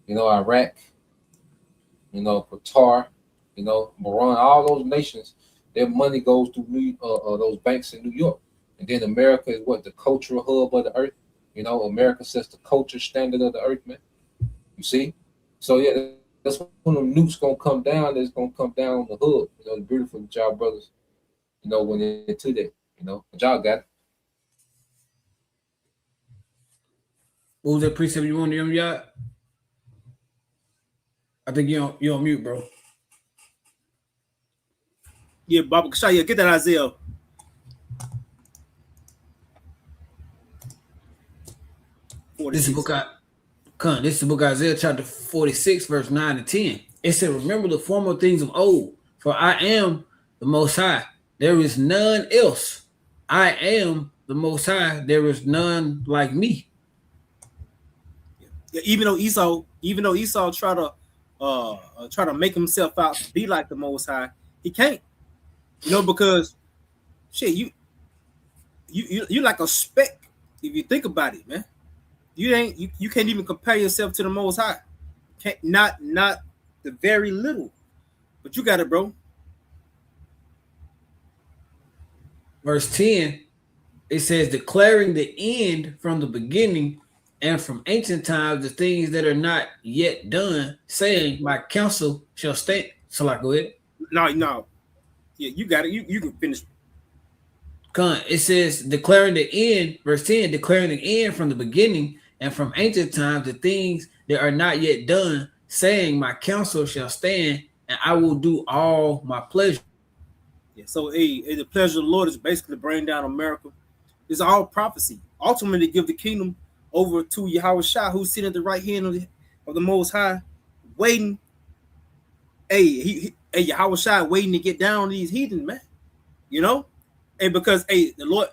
Iraq, Qatar, Iran, all those nations, their money goes through those banks in New York. And then America is what? The cultural hub of the earth. America sets the culture standard of the earth, man. You see? So yeah, that's when the nukes gonna come down. It's gonna come down on the hood. The beautiful job, brothers. Went into that. But y'all got it. What was that precept you wanted, y'all? I think you're on mute, bro. Yeah, Baba Kashaya, get that Isaiah. This is the book of Isaiah chapter 46, verse 9 to 10. It said, remember the former things of old, for I am the Most High. There is none else. I am the Most High. There is none like me. Yeah, even though Esau try to make himself out to be like the Most High, he can't. Because shit, you like a speck if you think about it, man. You can't even compare yourself to the Most High. Not the very little, but you got it, bro. Verse 10, it says, declaring the end from the beginning and from ancient times the things that are not yet done, saying, my counsel shall stand. So like, go ahead. No. Yeah, you got it. You can finish. It says, declaring the end, verse 10, declaring the end from the beginning and from ancient times the things that are not yet done, saying, my counsel shall stand, and I will do all my pleasure. Yeah, so the pleasure of the Lord is basically bring down America. It's all prophecy. Ultimately, give the kingdom over to Yahweh Shah, who's sitting at the right hand of the Most High, waiting. Yahweh Shah waiting to get down on these heathen, man. Because the Lord,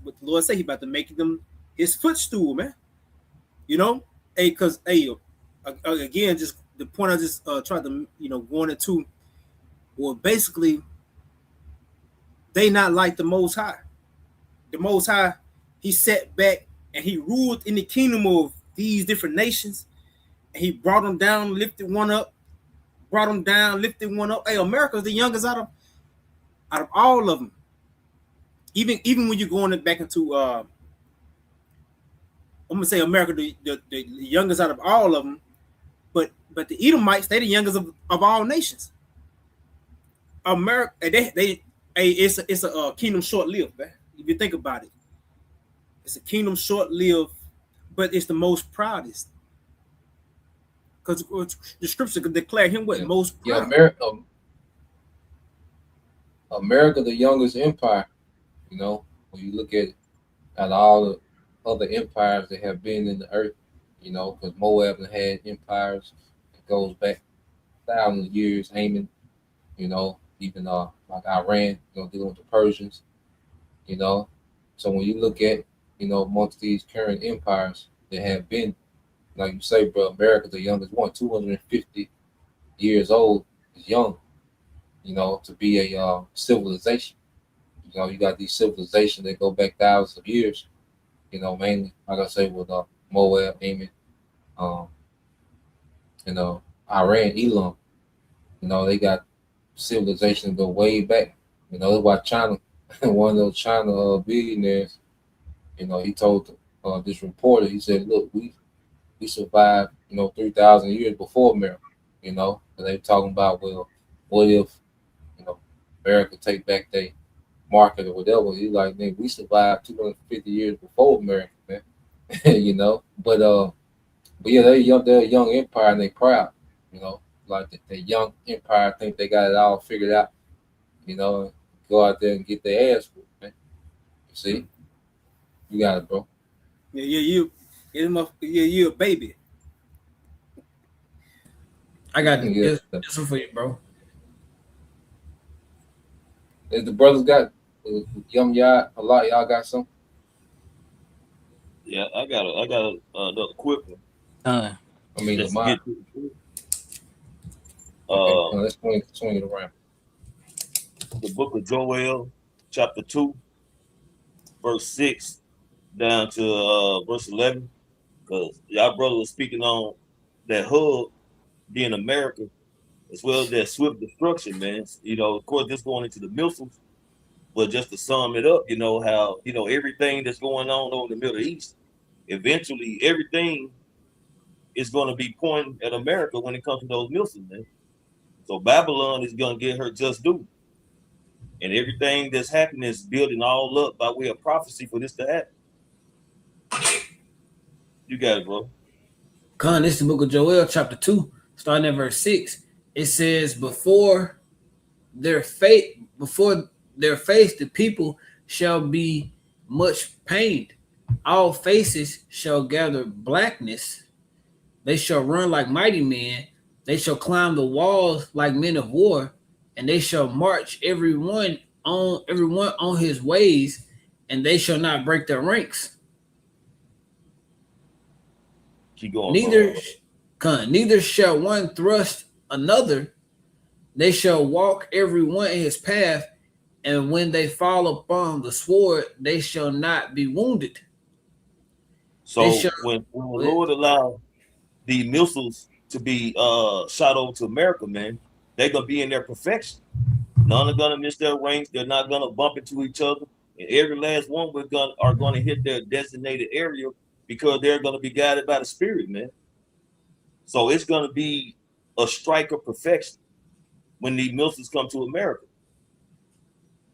what the Lord say, he about to make them his footstool, man. Because again, just the point I just tried to going into, well, basically, they not like the Most High. The Most High, he sat back and he ruled in the kingdom of these different nations, and he brought them down, lifted one up, brought them down, lifted one up. Hey, America's the youngest out of all of them. Even when you're going back into I'm gonna say America, the youngest out of all of them, but the Edomites, they the youngest of all nations. America, it's a kingdom short-lived, man. If you think about it, it's a kingdom short-lived, but it's the most proudest, because the scripture could declare him what most proud. Yeah, America, the youngest empire. When you look at all the other empires that have been in the earth, because Moab had empires that goes back thousands of years, Haman, even like Iran, dealing with the Persians, So when you look at, amongst these current empires that have been, like you say, bro, America's the youngest one, 250 years old is young, to be a civilization. You got these civilizations that go back thousands of years, mainly, like I say, with Moab, Ammon, Iran, Elam. They got civilization go way back. That's why China, one of those China billionaires, he told this reporter, he said, look, we survived, 3,000 years before America, and they were talking about, well, what if, America take back their market or whatever. He like, man, we survived 250 years before America, man. You know, but yeah, they're a young empire and they proud, you know, like the young empire think they got it all figured out, you know, go out there and get their ass whooped, man. You see, you got it, bro. You a baby. I got Yeah. this one for you, bro. If the brothers got y'all, a lot of y'all got some. Yeah, I got another quick one. Uh, I mean, Let's mine. get to the Okay, let's swing it around. the book of Joel, chapter 2, verse 6 down to verse 11. Because y'all brother was speaking on that hub being America, as well as that swift destruction, man. You know, of course, this going into the missiles, but just to sum it up, you know, how, you know, everything that's going on over the Middle East, eventually everything is going to be pointing at America when it comes to those missiles, man. So Babylon is going to get her just due. And everything that's happening is building all up by way of prophecy for this to happen. You got it, bro. Con, this is the book of Joel, chapter 2, starting at verse 6. It says, before their face, the people shall be much pained. All faces shall gather blackness. They shall run like mighty men. They shall climb the walls like men of war, and they shall march everyone on his ways, and they shall not break their ranks. Keep going. Neither shall one thrust another. They shall walk every one in his path, and when they fall upon the sword, they shall not be wounded. So when the Lord allowed the missiles to be shot over to America, man, they're gonna be in their perfection. None are gonna miss their ranks. They're not gonna bump into each other, and every last one are gonna hit their designated area because they're gonna be guided by the Spirit, man. So it's gonna be a strike of perfection when the missiles come to America.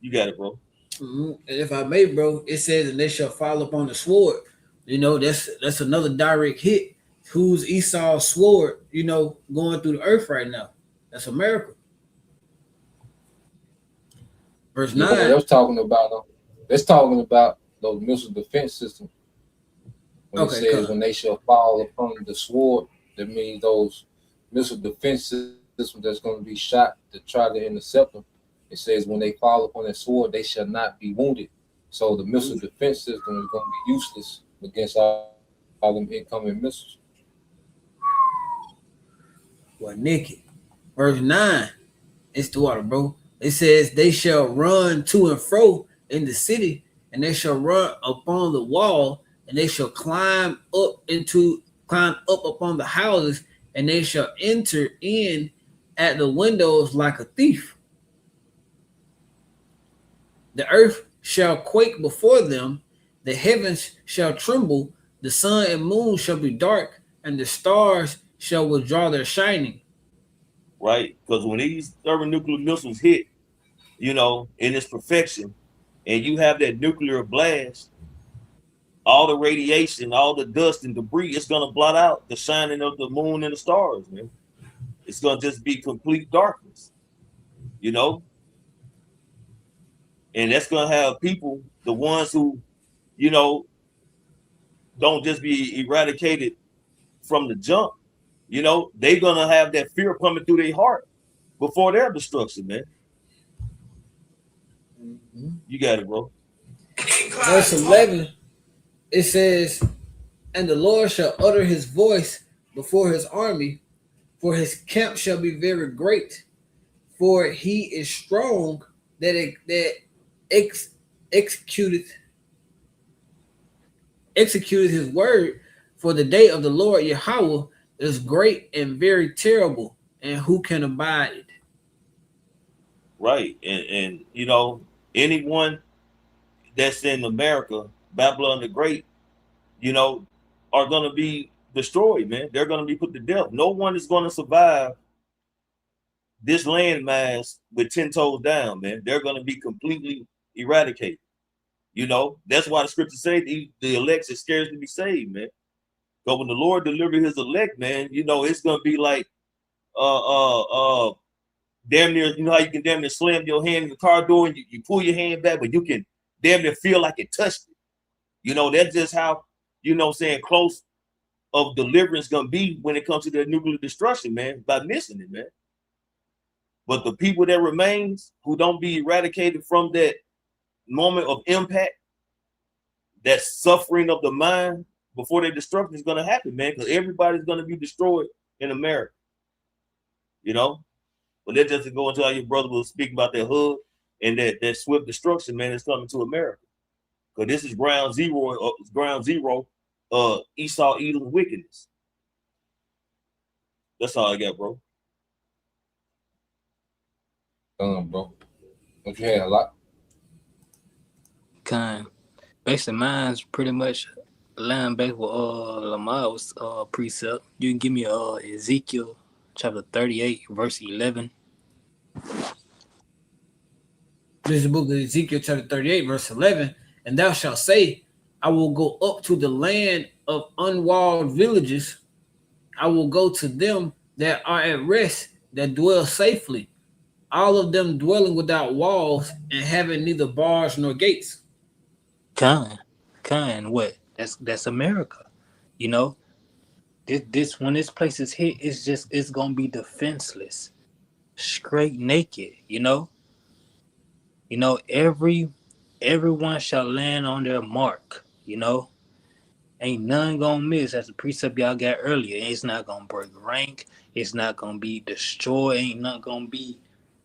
You got it, bro. Mm-hmm. And if I may, bro, it says, and they shall fall upon the sword. You know, that's another direct hit. Who's Esau's sword, you know, going through the earth right now? That's America. Verse 9. That's talking about those missile defense systems. When it says when they shall fall upon the sword, that means those missile defense systems that's going to be shot to try to intercept them. It says when they fall upon that sword, they shall not be wounded. So the missile defense system is going to be useless against all them incoming missiles. Well, Nicky, verse 9, it's the water, bro. It says they shall run to and fro in the city, and they shall run upon the wall, and they shall climb up upon the houses, and they shall enter in at the windows like a thief. The earth shall quake before them, the heavens shall tremble, the sun and moon shall be dark, and the stars shall withdraw their shining. Right? Because when these thermonuclear missiles hit, you know, in its perfection, and you have that nuclear blast, all the radiation, all the dust and debris, it's going to blot out the shining of the moon and the stars, man. It's going to just be complete darkness, you know? And that's going to have people, the ones who, you know, don't just be eradicated from the jump, you know, they're going to have that fear coming through their heart before their destruction, man. Mm-hmm. You got it, bro. Verse 11, it says, and the Lord shall utter his voice before his army, for his camp shall be very great, for he is strong that executed his word, for the day of the Lord Yahweh is great and very terrible, and who can abide it? Right. And you know, anyone that's in America, Babylon the Great, you know, are going to be destroyed, man. They're going to be put to death. No one is going to survive this landmass with 10 toes down, man. They're going to be completely eradicated. You know, that's why the scriptures say the elect is scarce to be saved, man. But when the Lord deliver his elect, man, you know, it's going to be like, damn near, you know how you can damn near slam your hand in the car door and you pull your hand back, but you can damn near feel like it touched it. You know, that's just how, you know, saying close of deliverance going to be when it comes to the nuclear destruction, man, by missing it, man. But the people that remains who don't be eradicated from that moment of impact, that suffering of the mind before their destruction is going to happen, man, because everybody's going to be destroyed in America. You know, but that just to go into how your brother was speaking about that hood and that swift destruction, man, is coming to America. Because this is ground zero, Esau Edom's wickedness. That's all I got, bro. Bro. Don't you have a lot? Kind. Basically, mine's pretty much line back with Lamar's precept. You can give me Ezekiel chapter 38, verse 11. This is the book of Ezekiel chapter 38, verse 11. And thou shalt say, I will go up to the land of unwalled villages. I will go to them that are at rest, that dwell safely, all of them dwelling without walls and having neither bars nor gates. Kind. What? That's America. You know, this when this place is hit, it's gonna be defenseless, straight naked. You know, everyone shall land on their mark. You know, ain't none gonna miss. That's the precept y'all got earlier. It's not gonna break rank. It's not gonna be destroyed. Ain't not gonna be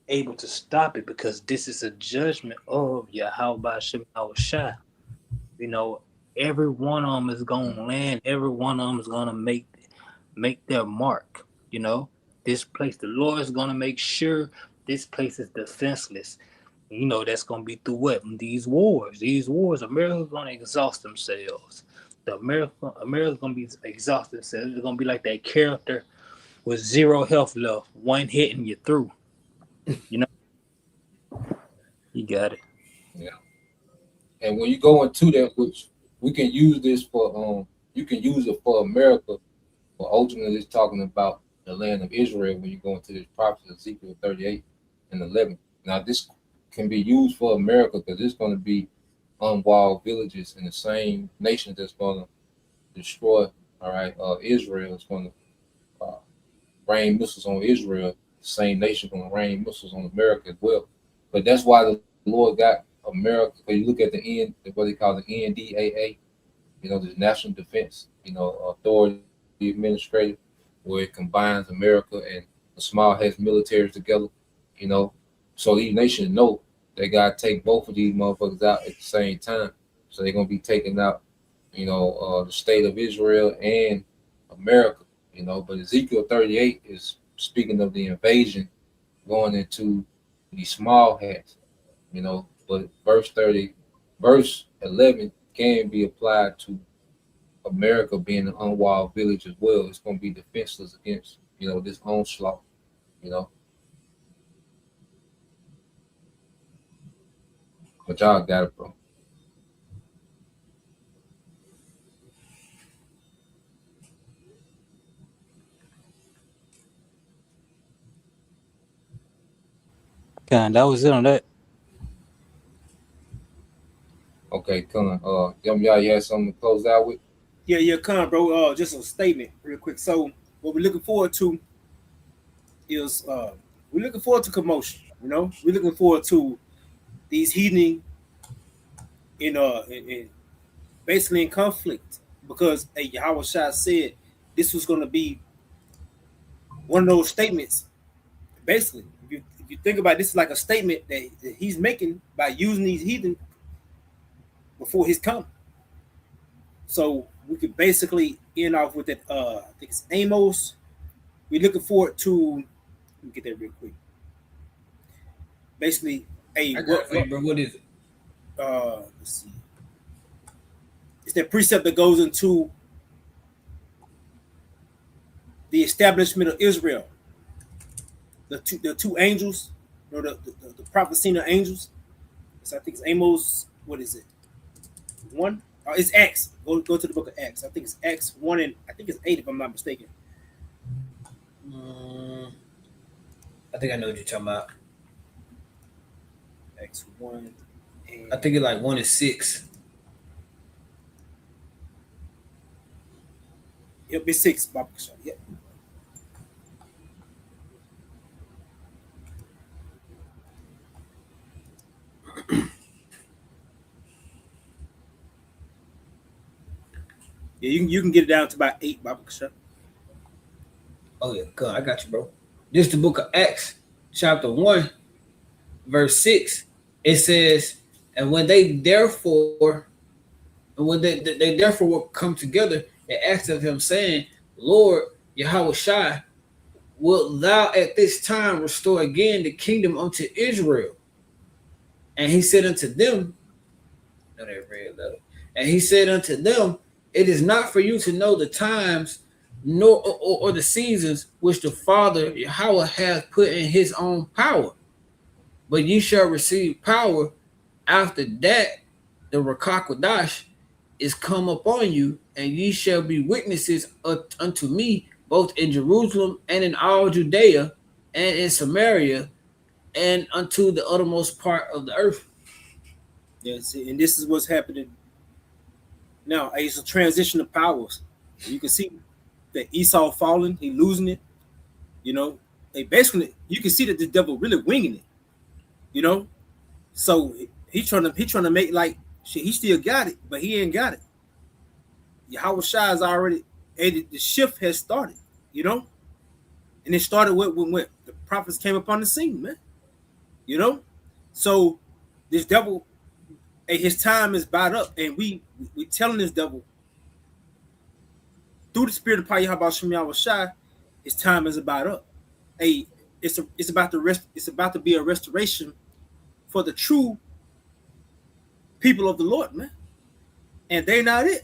able to stop it, because this is a judgment of Yahweh Shai. You know, every one of them is gonna land. Every one of them is gonna make their mark. You know, this place, the Lord is gonna make sure this place is defenseless. You know, that's gonna be through what? These wars, America's gonna exhaust themselves. America's gonna be exhausted themselves. It's gonna be like that character with zero health left. One hit and you're through. You know, you got it. Yeah. And when you go into that, which we can use this for, you can use it for America, but ultimately it's talking about the land of Israel when you go into this prophecy, Ezekiel 38 and 11. Now, this can be used for America because it's going to be unwalled villages in the same nation that's going to destroy, all right, Israel is going to rain missiles on Israel. The same nation going to rain missiles on America as well. But that's why the Lord got America. Because you look at the end, what they call the NDAA, you know, the National Defense, you know, Authority Administrative, where it combines America and the small heads militaries together, you know. So these nations know they got to take both of these motherfuckers out at the same time. So they're going to be taking out, you know, the state of Israel and America, you know. But Ezekiel 38 is speaking of the invasion going into these small hats, you know. But verse 11 can be applied to America being an unwalled village as well. It's going to be defenseless against, you know, this onslaught, you know. But y'all got it, bro. That was it on that. Okay, come on. Y'all, you had something to close out with? Yeah, come on, bro. Just a statement real quick. So what we're looking forward to is we're looking forward to commotion, you know. We're looking forward to these heathens in basically in conflict, because Yahweh Shai said this was going to be one of those statements. Basically, if you think about it, this is like a statement that he's making by using these heathen before his coming. So we could basically end off with that. I think it's Amos. We're looking forward to. Let me get that real quick. Basically, what is it? Let's see. It's that precept that goes into the establishment of Israel. the two angels, or the prophecy of angels. So I think it's Amos. What is it? 1. It's Acts. Go to the book of Acts. I think it's Acts 1 and I think it's 8 if I'm not mistaken. I think I know what you're talking about. Acts 1. And I think it's like 1 and 6. Yep, it's 6. Yep. Yeah, you can get it down to about 8, Babakasha. Oh yeah, good. I got you, bro. This is the book of Acts, chapter 1, verse 6. It says, and when they therefore will come together and asked of him, saying, Lord Yahweh Shai, wilt thou at this time restore again the kingdom unto Israel? And he said unto them, no, that red letter. And he said unto them, it is not for you to know the times nor or the seasons which the Father Yahweh hath put in his own power, but ye shall receive power after that the Ruach HaKodesh is come upon you, and ye shall be witnesses unto me both in Jerusalem and in all Judea and in Samaria and unto the uttermost part of the earth. Yes, and this is what's happening now. It's a transition of powers. You can see that Esau falling, he losing it. You know, basically you can see that the devil really winging it. You know, so he trying to make like shit. He still got it, but he ain't got it. Yahweh Shai is already. The shift has started. You know, and it started when the prophets came upon the scene, man. You know, so this devil. Hey, his time is about up, and we telling this devil through the spirit of Yahweh Shem Yahweh Shai, his time is about up. Hey, it's about to rest. It's about to be a restoration for the true people of the Lord, man, and they're not it.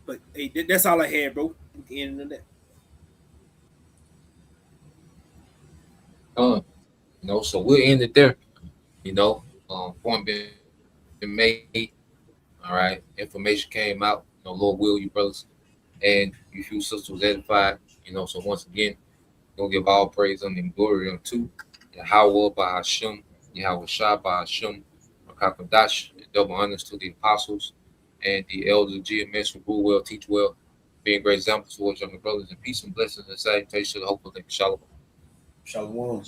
But hey, that's all I had, bro. We can end on that. You know, so we'll end it there. You know, point been made. All right, information came out. You know, Lord will, you brothers and you few sisters was edified. You know, so once again, we'll give all praise and glory unto Yahweh by Hashem, Yahweh Shai by Hashem, Ruach HaKodesh, and double honors to the apostles and the elders of GMS who rule well, teach well, being great examples towards younger brothers, and peace and blessings and salutations to the hopeful thing. Shalom. Shalom.